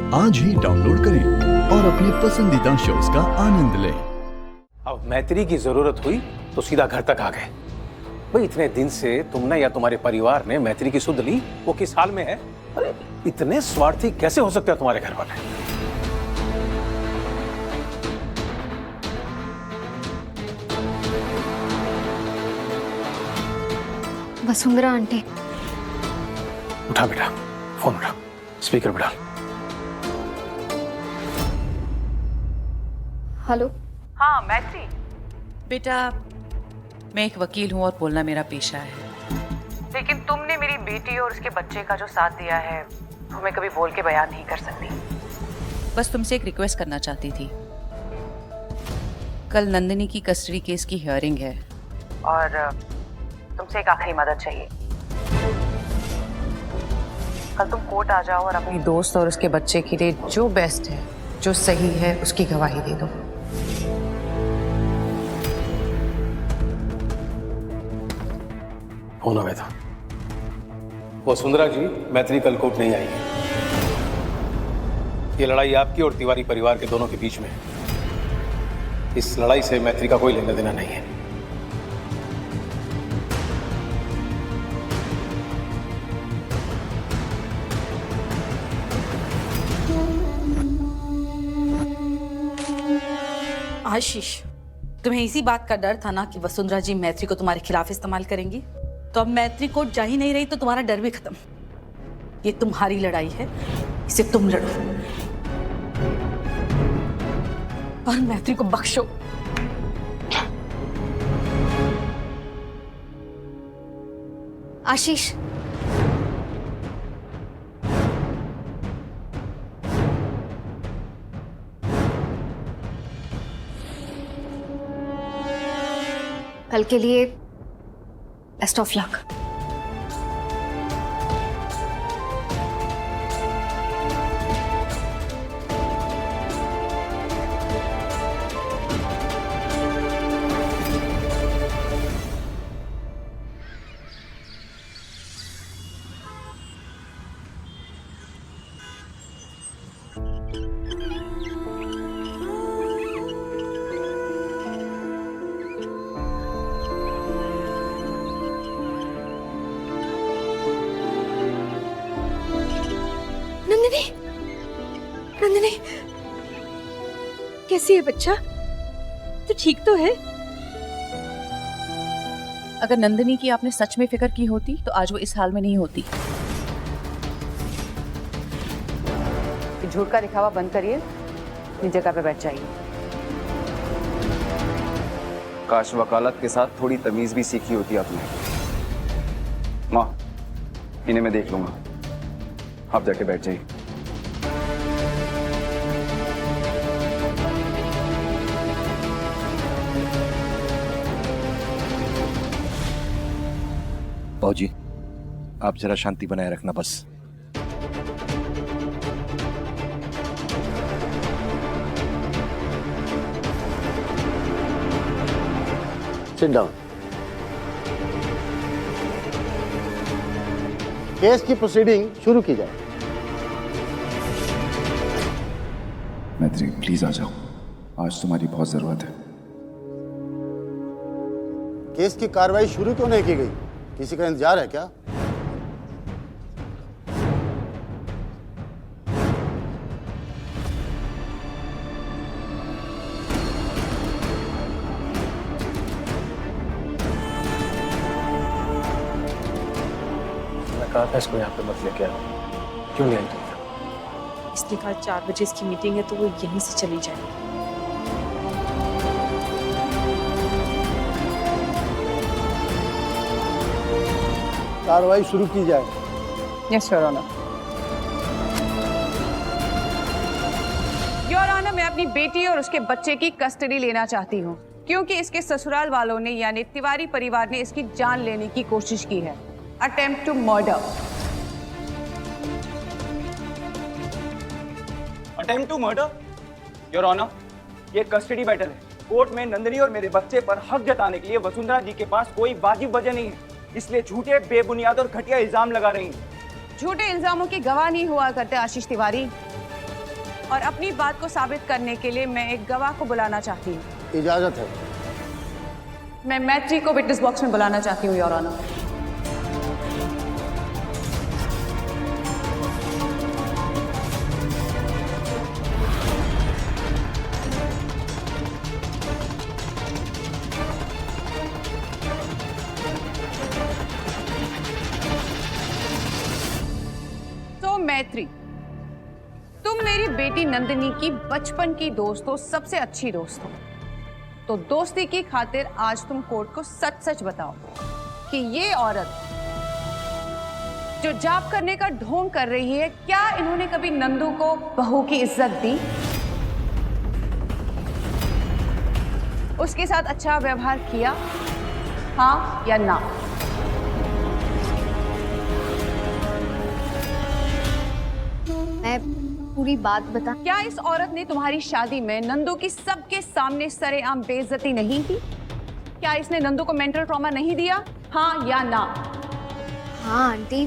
आज ही डाउनलोड करें और अपने पसंदीदा शोज का आनंद लें। अब मैत्री की जरूरत हुई तो सीधा घर तक आ गए। भाई इतने दिन से तुमने या तुम्हारे परिवार ने मैत्री की सुध ली, वो किस हाल में है? अरे इतने स्वार्थी कैसे हो सकते हैं तुम्हारे घर वाले? वसुंधरा आंटी। उठा बेटा, फोन उठा, स्पीकर पे डाल। हेलो। हाँ मैत्री। बेटा, मैं एक वकील हूँ और बोलना मेरा पेशा है। लेकिन तुमने मेरी बेटी और उसके बच्चे का जो साथ दिया है वो मैं कभी बोल के बयान नहीं कर सकती। बस तुमसे एक रिक्वेस्ट करना चाहती थी। कल नंदिनी की कस्टडी केस की हियरिंग है और तुमसे एक आखिरी मदद चाहिए। कल तुम कोर्ट आ जाओ और अपनी दोस्त और उसके बच्चे के लिए जो बेस्ट है, जो सही है, उसकी गवाही दे दो। होना मैं था। वसुंधरा जी, मैत्री कल कोर्ट नहीं आएगी। ये लड़ाई आपकी और तिवारी परिवार के दोनों के बीच में है। इस लड़ाई से मैत्री का कोई लेना देना नहीं है। आशीष, तुम्हें इसी बात का डर था ना कि वसुंधरा जी मैत्री को तुम्हारे खिलाफ इस्तेमाल करेंगी। तो अब मैत्री कोर्ट जा ही नहीं रही तो तुम्हारा डर भी खत्म। ये तुम्हारी लड़ाई है, इसे तुम लड़ो और मैत्री को बख्शो। आशीष, कल के लिए best of luck. Nandini, Nandini, कैसी है बच्चा? तो ठीक तो है? अगर नंदिनी की आपने सच में फिक्र की होती तो आज वो इस हाल में नहीं होती। झूठ का दिखावा बंद करिए, अपनी जगह पे बैठ जाइए। काश वकालत के साथ थोड़ी तमीज भी सीखी होती आपने। माँ, इन्हें मैं देख लूंगा, आप जाके बैठ जाइए। बाबूजी, आप जरा शांति बनाए रखना बस। Sit down. केस की प्रोसीडिंग शुरू की जाए। मैत्री, प्लीज आ जाओ, आज तुम्हारी बहुत जरूरत है। केस की कार्रवाई शुरू क्यों नहीं की गई? किसी का इंतजार है क्या? मैं कहा था इसको यहाँ पे मत लेके आओ। क्यों नहीं आई तुम? इसने कहा 4 बजे इसकी मीटिंग है तो वो यहीं से चली जाएगी। कार्रवाई शुरू की जाए। Yes your honour. Your honour, मैं अपनी बेटी और उसके बच्चे की कस्टडी लेना चाहती हूँ क्योंकि इसके ससुराल वालों ने यानी तिवारी परिवार ने इसकी जान लेने की कोशिश की है। Attempt to murder. Attempt to murder? Your honour, ये कस्टडी बैटल है। कोर्ट में नंदिनी और मेरे बच्चे पर हक जताने के लिए वसुंधरा जी के पास कोई वाजिब वजह नहीं है, इसलिए झूठे, बेबुनियाद और घटिया इल्जाम लगा रही हैं। झूठे इल्जामों की गवाह नहीं हुआ करते आशीष तिवारी। और अपनी बात को साबित करने के लिए मैं एक गवाह को बुलाना चाहती हूँ। इजाजत है। मैं मैत्री को विटनेस बॉक्स में बुलाना चाहती हूँ, योर ऑनर। तो मैत्री, तुम मेरी बेटी नंदिनी की बचपन की दोस्त हो, सबसे अच्छी दोस्त हो। तो दोस्ती की खातिर आज तुम कोर्ट को सच सच बताओ कि ये औरत जो जाप करने का ढोंग कर रही है, क्या इन्होंने कभी नंदू को बहू की इज्जत दी? उसके साथ अच्छा व्यवहार किया, हाँ या ना? मैं पूरी बात बता। क्या इस औरत ने तुम्हारी शादी में नंदू की सबके सामने सरेआम बेइज्जती नहीं की? क्या इसने नंदू को मेंटल ट्रॉमा नहीं दिया, हाँ या ना? हाँ आंटी,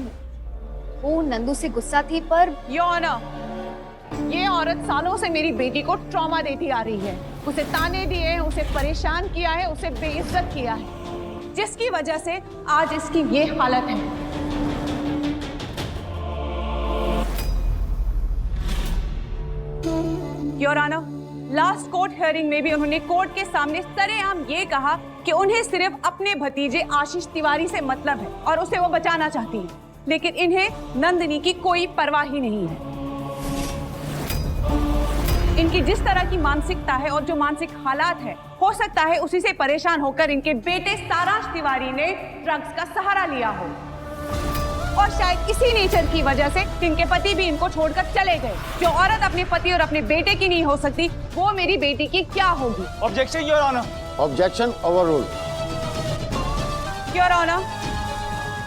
वो नंदू से गुस्सा थी, पर योर ऑनर, ये औरत सालों से मेरी बेटी को ट्रॉमा देती आ रही है। उसे ताने दिए हैं, उसे परेशान किया है, उसे बेइज्जत किया है, जिसकी वजह से आज इसकी ये हालत है। Your honour, last court hearing में भी उन्होंने कोर्ट के सामने सरेआम ये कहा कि उन्हें सिर्फ अपने भतीजे आशीष तिवारी से मतलब है और उसे वो बचाना चाहती है, लेकिन इन्हें नंदिनी की कोई परवाह ही नहीं है। इनकी जिस तरह की मानसिकता है और जो मानसिक हालात है, हो सकता है उसी से परेशान होकर इनके बेटे सारांश तिवारी ने ड्रग्स का सहारा लिया हो, और शायद इसी नेचर की वजह से इनके पति भी इनको छोड़कर चले गए। जो औरत अपने पति और अपने बेटे की नहीं हो सकती, वो मेरी बेटी की क्या होगी? Objection your honour. Objection overruled. Your honour,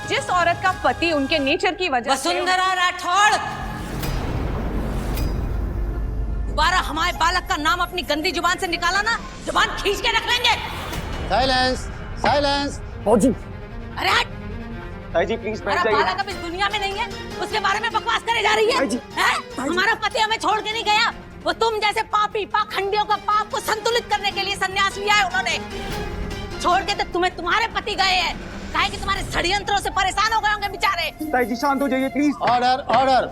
जिस औरत का पति उनके नेचर की वजह से वसुंधरा राठौड़, दोबारा हमारे बालक का नाम अपनी गंदी जुबान से निकाला ना, जुबान खींच के रख लेंगे। Silence, silence. अरे हट! ताई जी प्लीज बैठ हमारा जाइए। बालक अब इस दुनिया में नहीं है, उसके बारे में बकवास करे जा रही है। हैं? हमारा पति हमें छोड़ के नहीं गया, वो तुम जैसे पापी पाखंडियों का पाप को संतुलित करने के लिए संन्यास लिया है उन्होंने। छोड़ के तो तुम्हें तुम्हारे पति गए हैं, काहे कि तुम्हारे षड्यंत्रों से परेशान हो गए होंगे बेचारे। ताई जी शांत हो जाइए प्लीज। Order, order.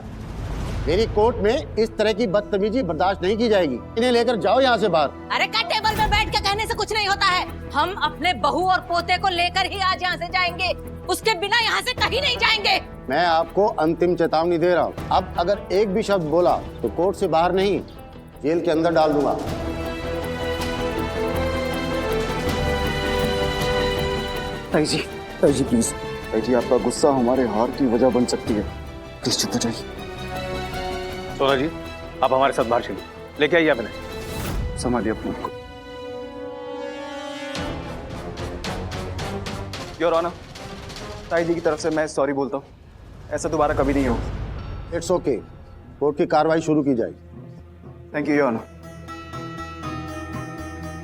मेरी कोर्ट में इस तरह की बदतमीजी बर्दाश्त नहीं की जाएगी। इन्हें लेकर जाओ यहाँ से बाहर। अरे क्या टेबल पे बैठ के कहने से कुछ नहीं होता है। हम अपने बहू और पोते को लेकर ही आज यहाँ से जाएंगे, उसके बिना यहाँ से कहीं नहीं जाएंगे। मैं आपको अंतिम चेतावनी दे रहा हूँ, अब अगर एक भी शब्द बोला तो कोर्ट से बाहर नहीं, जेल के अंदर डाल दूंगा। ताई जी प्लीज। ताई जी आपका गुस्सा हमारे हार की वजह बन सकती है, प्लीज चुप हो जाइए। सोना जी, आप हमारे साथ बाहर चलिए, लेके आइए अपने। संभालिए अपने आप को। योर ऑनर, ताई जी की तरफ से मैं सॉरी बोलता हूँ, ऐसा दोबारा कभी नहीं होगा। इट्स ओके, कोर्ट की कार्रवाई शुरू की जाएगी। Thank you your honour.